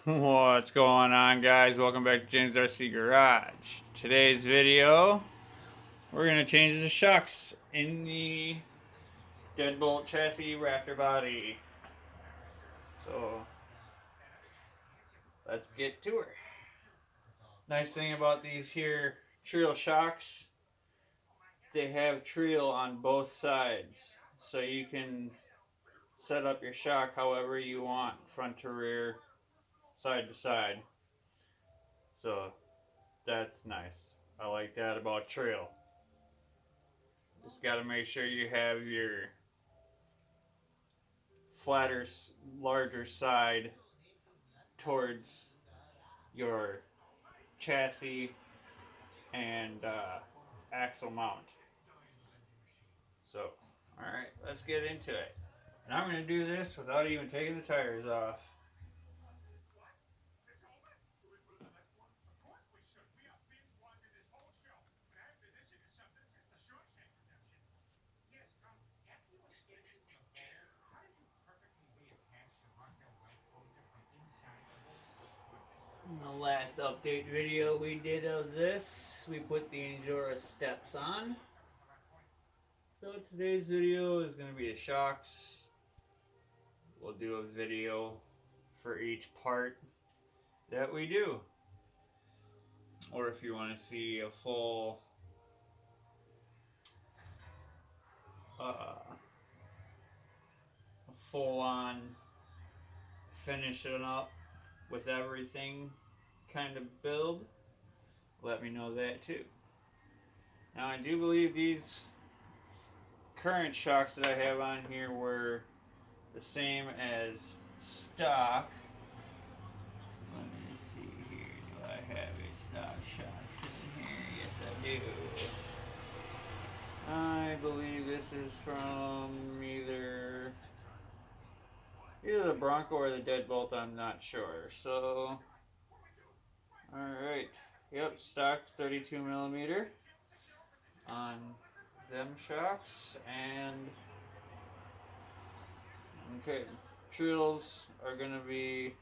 What's going on, guys? Welcome back to James RC Garage. Today's video, we're going to change the shocks in the deadbolt chassis raptor body. So, let's get to her. Nice thing about these here Treal shocks, they have Treal on both sides. So you can set up your shock however you want, front to rear, side to side. So, that's nice. I like that about Treal. Just got to make sure you have your flatter, larger side towards your chassis and axle mount. So, alright, let's get into it. And I'm going to do this without even taking the tires off. In the last update video we did of this, we put the Endura steps on. So today's video is going to be the shocks. We'll do a video for each part that we do. Or if you want to see a full-on finishing up with everything kind of build, let me know that too. Now I do believe these current shocks that I have on here were the same as stock. Let me see here, do I have a stock shocks in here? Yes I do. I believe this is from either the Bronco or the Deadbolt, I'm not sure. So, alright. Yep, stock 32 millimeter on them shocks. And, okay, Treals are going to be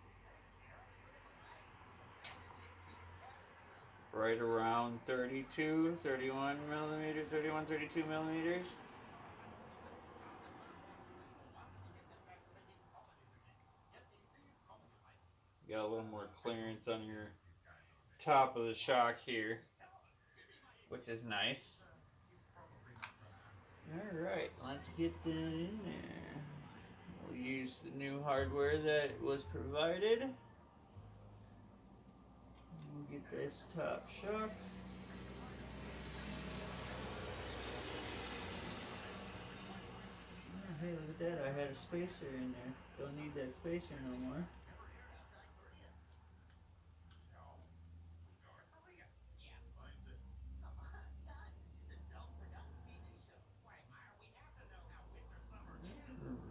right around 32, 31 millimeter, 31, 32 millimeters. Got a little more clearance on your top of the shock here, which is nice. Alright, let's get that in there. We'll use the new hardware that was provided. We'll get this top shock. Oh, hey, look at that. I had a spacer in there. Don't need that spacer no more.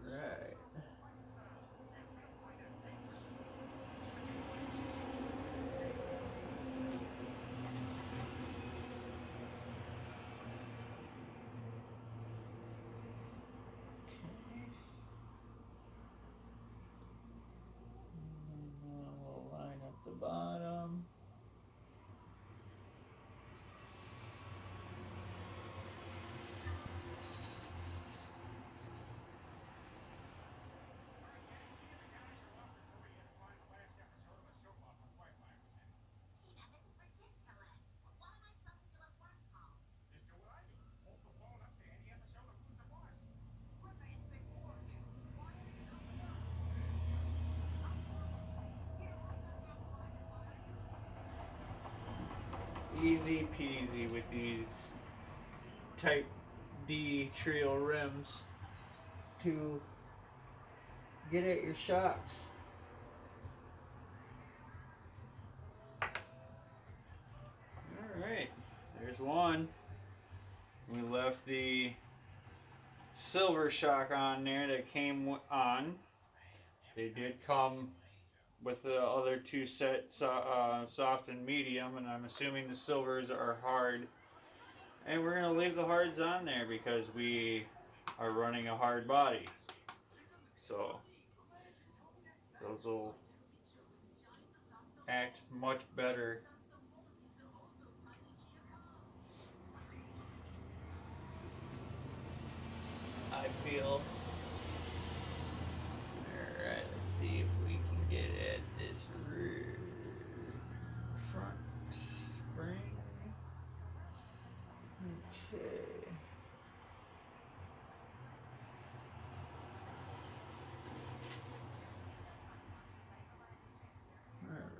Right. We'll line up the bottom. Easy peasy with these Type D Treal rims to get at your shocks. Alright, there's one. We left the silver shock on there that came on. They did come with the other two sets, soft and medium, and I'm assuming the silvers are hard. And we're going to leave the hards on there because we are running a hard body. So those will act much better. I feel. Alright, let's see if we can get at this rear front spring. Okay.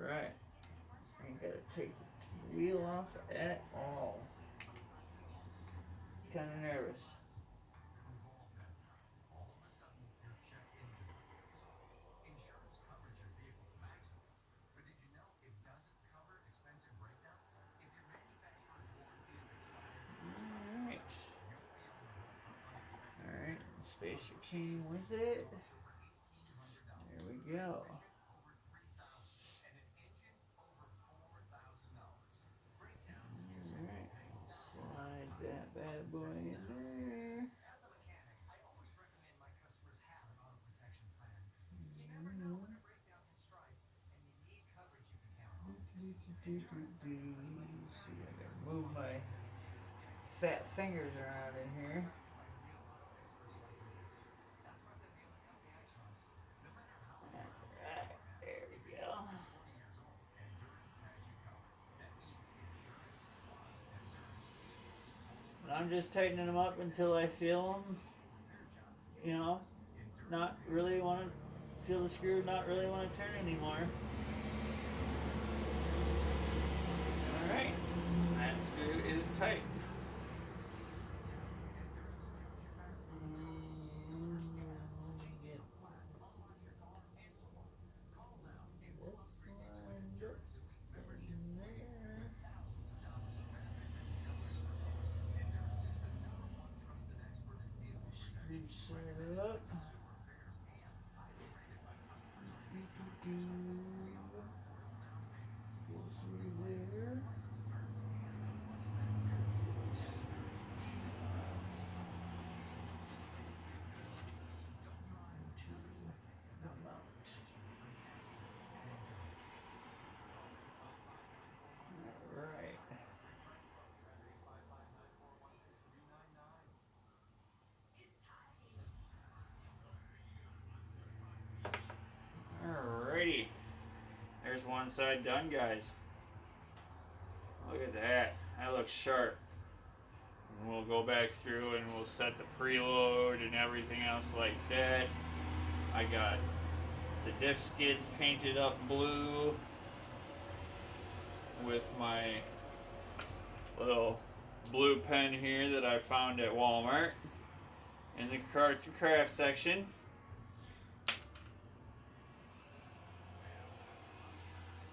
Alright. Ain't gotta take the wheel off at all. Kinda nervous. Alright. Alright, spacer came with it. There we go. Alright, slide that bad boy in there. See, I gotta move my fat fingers around in here. Alright, there we go. I'm just tightening them up until I feel them, you know, not really want to feel the screw, not really want to turn anymore. Alright, that screw is tight. Screw set up. Go through there. To the mount. Alright. Alrighty. There's one side done, guys. Look at that. That looks sharp. And we'll go back through and we'll set the preload and everything else like that. I got the diff skids painted up blue with my little blue pen here that I found at Walmart in the Carts and Crafts section.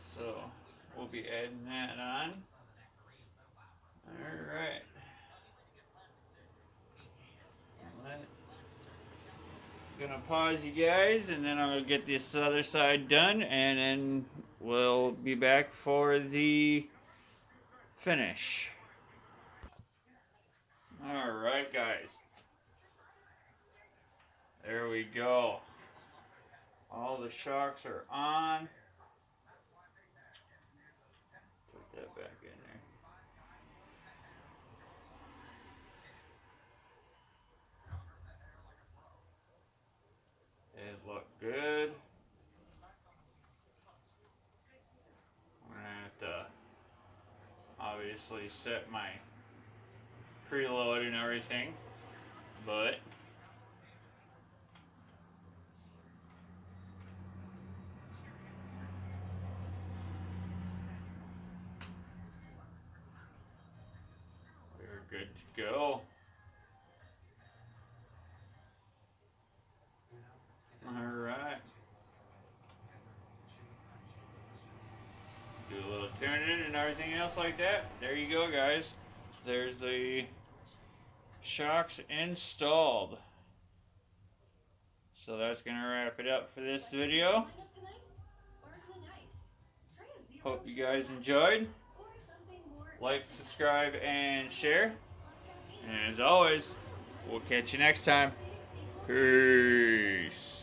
So we'll be adding that on. Alright. Gonna pause you guys and then I'll get this other side done and then we'll be back for the finish. Alright guys. There we go. All the shocks are on. Put that back in there. It looked good. I'm gonna have to obviously set my preload and everything, but we're good to go. Alright. Do a little tuning and everything else like that. There you go, guys. There's the shocks installed. So that's going to wrap it up for this video. Hope you guys enjoyed. Like, subscribe, and share. And as always, we'll catch you next time. Peace.